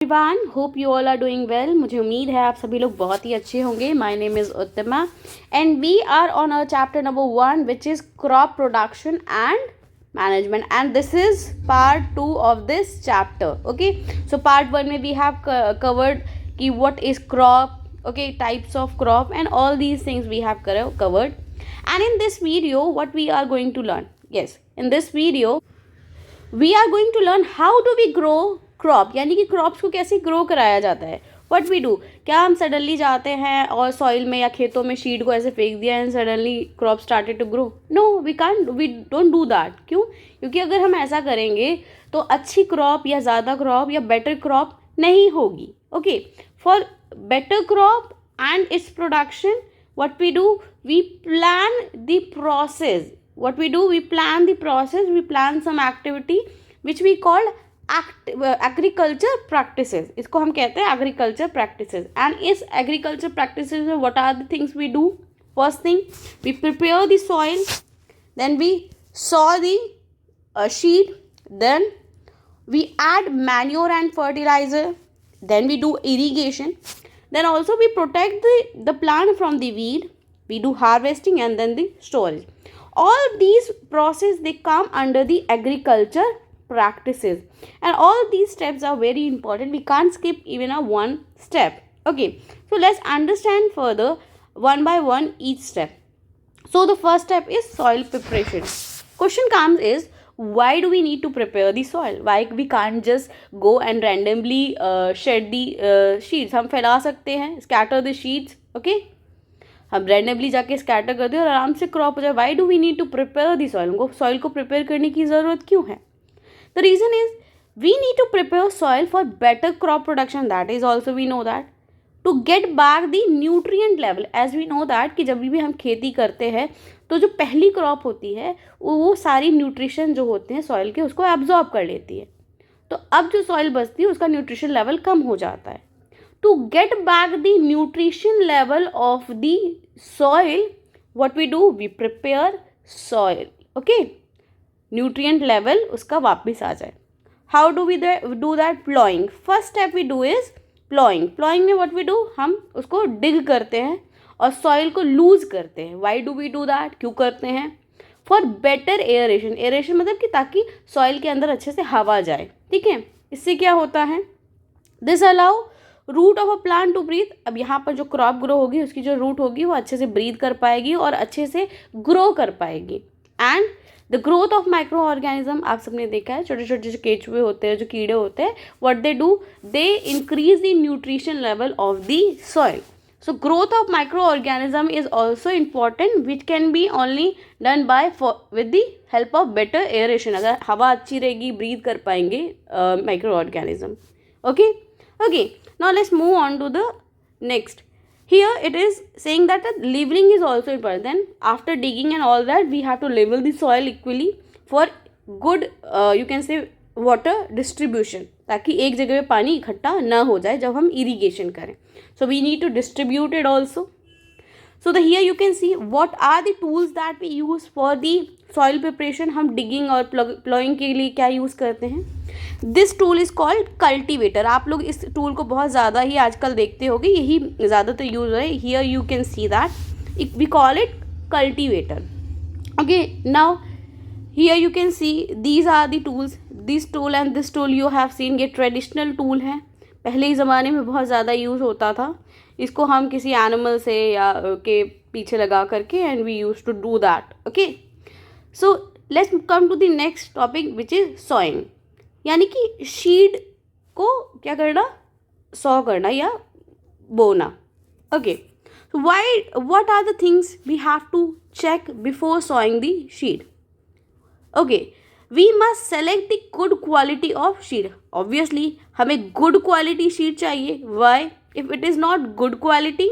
Everyone, hope you all are doing well. मुझे उम्मीद है आप सभी लोग बहुत ही अच्छे होंगे। My name is Uttama and we are on our chapter number 1 which is crop production and management, and this is part 2 of this chapter. Okay, so part 1 में we have covered कि what is crop, okay, types of crop and all these things we have covered. And in this video what we are going to learn, yes, in this video we are going to learn how do we grow crop, यानी कि crops को कैसे grow कराया जाता है. What we do, क्या हम suddenly जाते हैं और सॉइल में या खेतों में शीड को ऐसे फेंक दिया and suddenly crop started to grow? No, we don't do that. क्यों? क्योंकि अगर हम ऐसा करेंगे तो अच्छी क्रॉप या ज़्यादा क्रॉप या बेटर क्रॉप नहीं होगी. Okay, for better crop and its production what we do, we plan the process. What we do, we plan the process, we plan some activity which we call agriculture practices. इसको हम कहते हैं agriculture practices. And इस agriculture practices में what are the things we do? First thing, we prepare the soil, then we sow the seed, then we add manure and fertilizer, then we do irrigation, then also we protect the plant from the weed, we do harvesting and then the storage. All these process they come under the agriculture practices, and all these steps are very important. We can't skip even a one step. Okay, so let's understand further one by one each step. So the first step is soil preparation. Question comes is, why do we need to prepare the soil? Why we can't just go and randomly shed the seeds? हम फैला सकते हैं, scatter the seeds. Okay, हम randomly जाके scatter कर दें और आराम से crop हो जाए. Why do we need to prepare the soil? हमको soil को prepare करने की ज़रूरत क्यों है? The reason is we need to prepare soil for better crop production. That is also we know that. To get back the nutrient level, as we know that कि जब भी हम खेती करते हैं तो जो पहली क्रॉप होती है वो सारी न्यूट्रिशन जो होते हैं सॉइल के उसको एब्जॉर्ब कर लेती है. तो अब जो सॉइल बचती है उसका न्यूट्रिशन लेवल कम हो जाता है. To get back the nutrition level of the soil, what we do, we prepare soil. Okay, nutrient level उसका वापस आ जाए. How do we do that? Ploughing. First step we do is ploughing. Ploughing में what we do, हम उसको डिग करते हैं और सॉइल को लूज करते हैं. Why do we do that? क्यों करते हैं? For better aeration. एयरेशन मतलब कि ताकि सॉइल के अंदर अच्छे से हवा जाए. ठीक है, इससे क्या होता है, this allow root of a plant to breathe. अब यहाँ पर जो क्रॉप ग्रो होगी उसकी जो रूट होगी वो अच्छे से ब्रीथ कर पाएगी और अच्छे से ग्रो कर पाएगी. And the growth of micro organism, आप सबने देखा है छोटे छोटे जो केचुए होते हैं, जो कीड़े होते हैं, what they do, they increase the nutrition level of the soil. So growth of microorganism is also important, which can be only done by with the help of better aeration. अगर हवा अच्छी रहेगी breathe कर पाएंगे microorganism. Okay, now let's move on to the next. Here it is saying that the leveling is also important. Then after digging and all that, we have to level the soil equally for good you can say water distribution, ताकि एक जगह पे पानी इकट्ठा ना हो जाए जब हम इरीगेशन करें. So we need to distribute it also. So here you can see what are the tools that we use for the soil preparation. हम digging और plowing के लिए क्या यूज़ करते हैं? This tool is called cultivator. आप लोग इस टूल को बहुत ज़्यादा ही आजकल देखते होंगे, यही ज़्यादातर यूज़ है. Here you can see that we call it cultivator. Okay, now here you can see these are the tools. This tool and this tool you have seen, ये ट्रेडिशनल टूल है, पहले ही ज़माने में बहुत ज़्यादा यूज़ होता था. इसको हम किसी एनिमल से या के पीछे लगा करके and we use to do that. Okay, so let's come to the next topic which is sowing, यानी कि सीड को क्या करना, सॉ करना या बोना. Okay, why what are the things we have to check before sowing the seed? Okay, we must select the good quality of seed. Obviously हमें good quality seed चाहिए. Why? If it is not good quality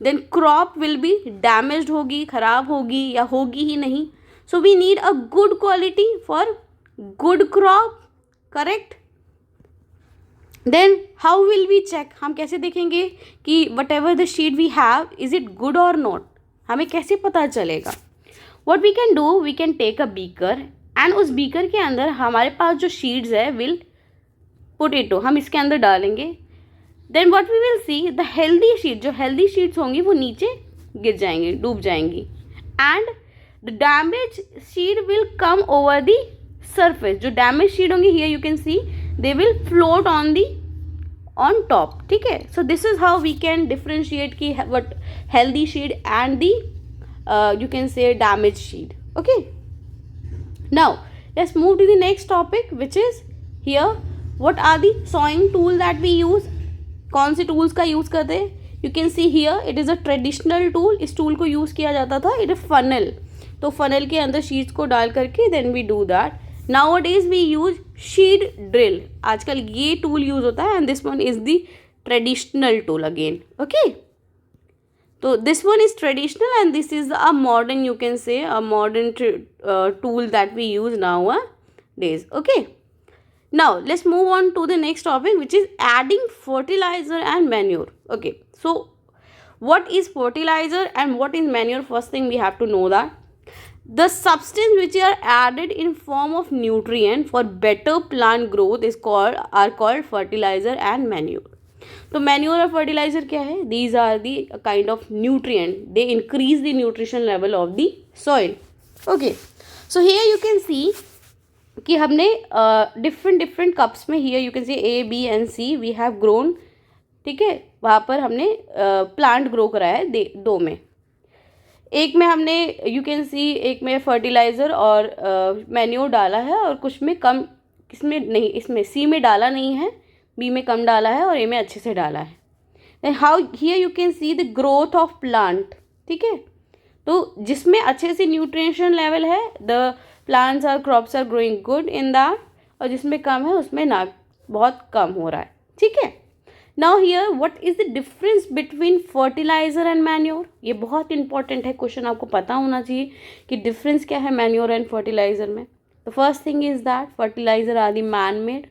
then crop will be damaged, होगी, ख़राब होगी या होगी ही नहीं. So we need a good quality for good crop, correct? Then how will we check? हम कैसे देखेंगे कि whatever the seed we have is it good or not? हमें कैसे पता चलेगा? What we can do, we can take a beaker and उस beaker के अंदर हमारे पास जो शीड्स है विल पोटैटो हम इसके अंदर डालेंगे, then what we will see the healthy sheet, जो हेल्दी शीट्स होंगी वो नीचे गिर जाएंगी, डूब जाएंगी, and the damage sheet will come over the surface, जो डैमेज शीट होंगी here you can see they will float on top, ठीक है. So this is how we can differentiate की what healthy sheet and the you can say damaged sheet. Okay, now let's move to the next topic, which is here what are the sawing tool that we use. कौन से tools का use करते हैं? You can see here it is a traditional tool. इस tool को use किया जाता था. it is funnel, तो funnel के अंदर sheets को डाल करके then we do that. Nowadays we use sheet drill. आजकल ये tool use होता है, and this one is the traditional tool again. Okay, so this one is traditional and this is a modern, you can say a modern tool that we use nowadays. Okay, now let's move on to the next topic, which is adding fertilizer and manure. Okay, so what is fertilizer and what is manure? First thing we have to know that the substance which are added in form of nutrient for better plant growth are called fertilizer and manure. तो manure और fertilizer क्या है? These are the kind of nutrient, they increase the nutrition level of the soil. Okay, so here you can see कि हमने different cups में, here you can see A, B and C we have grown, ठीक है. वहाँ पर हमने plant grow कराया है दो में. एक में हमने यू कैन सी एक में फर्टिलाइज़र और मैन्योर डाला है और कुछ में कम, किसमें नहीं, इसमें C में डाला नहीं है, बी में कम डाला है और ए में अच्छे से डाला है. Then how here you can see the growth of plant, ठीक है. तो जिसमें अच्छे से न्यूट्रिशन लेवल है the plants are crops are growing good in that, और जिसमें कम है उसमें ना बहुत कम हो रहा है, ठीक है. Now here what is the difference between fertilizer and manure? ये बहुत इंपॉर्टेंट है क्वेश्चन, आपको पता होना चाहिए कि डिफरेंस क्या है मैन्योर एंड फर्टिलाइजर में. The first thing is that fertilizer are the man made.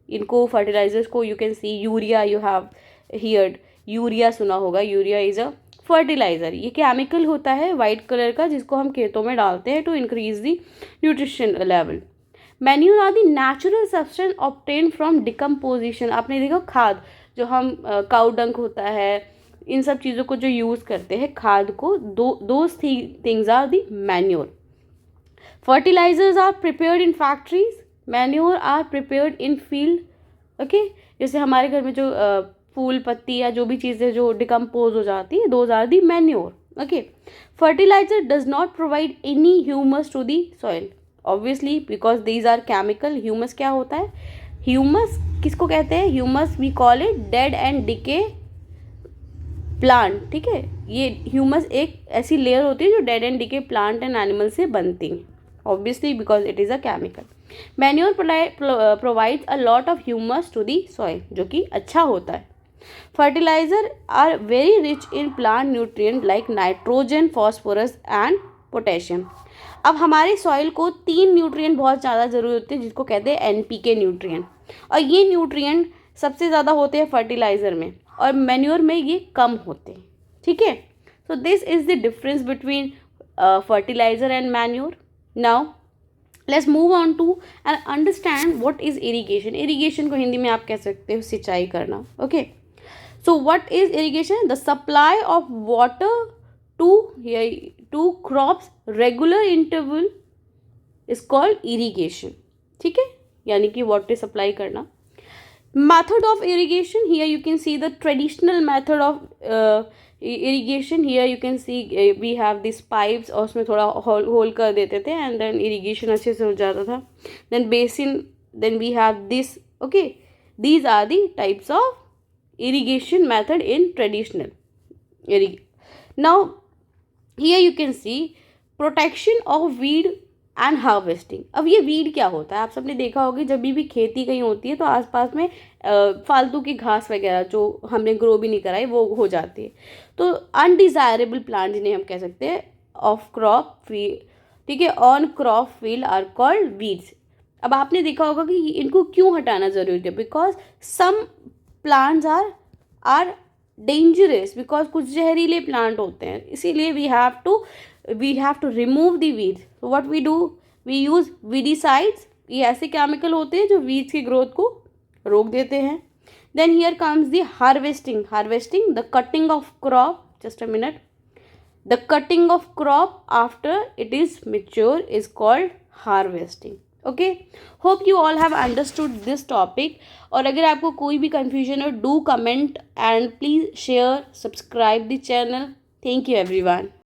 इनको फर्टिलाइजर्स को you can see urea, you have heard urea, सुना होगा. Urea is a fertilizer. ये केमिकल होता है वाइट कलर का जिसको हम खेतों में डालते हैं to increase the nutrition level. Manure are the natural substance obtain from decomposition. आपने देखा खाद, जो हम काउ डंक होता है, इन सब चीज़ों को जो यूज़ करते हैं खाद को, those things are the manure. Fertilizers are prepared in factories, manure are prepared in field. Okay, जैसे हमारे घर में जो फूल पत्ती या जो भी चीज़ें जो डिकम्पोज हो जाती है, those are the manure. Okay, fertilizer does not provide any humus to the soil, obviously because these are chemical. Humus क्या होता है? ह्यूमस किसको कहते हैं? Humus we call it dead and decay plant, ठीक है. ये ह्यूमस एक ऐसी लेयर होती है जो dead and decay plant and animal से बनती है, obviously because it is a chemical. Manure provides a lot of humus to the soil, जो कि अच्छा होता है. Fertilizer are very rich in plant nutrient like nitrogen, phosphorus and potassium. अब हमारे सॉइल को 3 न्यूट्रिएंट बहुत ज़्यादा ज़रूरी होते हैं जिसको कहते हैं NPK न्यूट्रिएंट, और ये न्यूट्रिएंट सबसे ज़्यादा होते हैं फर्टिलाइज़र में और मैन्योर में ये कम होते हैं, ठीक है. So this is the difference between fertilizer and manure. Now let's move on to and understand what is irrigation. Irrigation को हिंदी में आप कह सकते हो सिंचाई करना. Okay, so what is irrigation? The supply of water to crops regular interval is called irrigation, ठीक है, यानी कि वाटर सप्लाई करना. Method of irrigation, here you can see the traditional method of irrigation. Here you can see we have these pipes, और उसमें थोड़ा whole कर देते थे and then irrigation अच्छे से हो जाता था. Then basin, then we have this. Okay, these are the types of irrigation method in traditional now here you can see protection of weed and harvesting. अब ये वीड क्या होता है? आप सबने देखा होगा जब भी खेती कहीं होती है तो आसपास में फालतू की घास वगैरह जो हमने ग्रो भी नहीं कराई वो हो जाती है. तो अनडिज़ायरेबल प्लांट जिन्हें हम कह सकते हैं ऑफ क्रॉप फील्ड, ठीक है, on crop field are called weeds. अब आपने देखा होगा कि इनको क्यों हटाना ज़रूरी है? Because some plants are dangerous, because कुछ जहरीले प्लांट होते हैं, इसीलिए we have to remove the weeds. So what we do, we use weedicides. ये ऐसे केमिकल होते हैं जो वीड्स की ग्रोथ को रोक देते हैं. Then here comes the harvesting. Harvesting, the cutting of crop. Just a minute. The cutting of crop after it is mature is called harvesting. Okay. Hope you all have understood this topic. और अगर आपको कोई भी confusion हो, do comment and please share, subscribe the channel. Thank you everyone.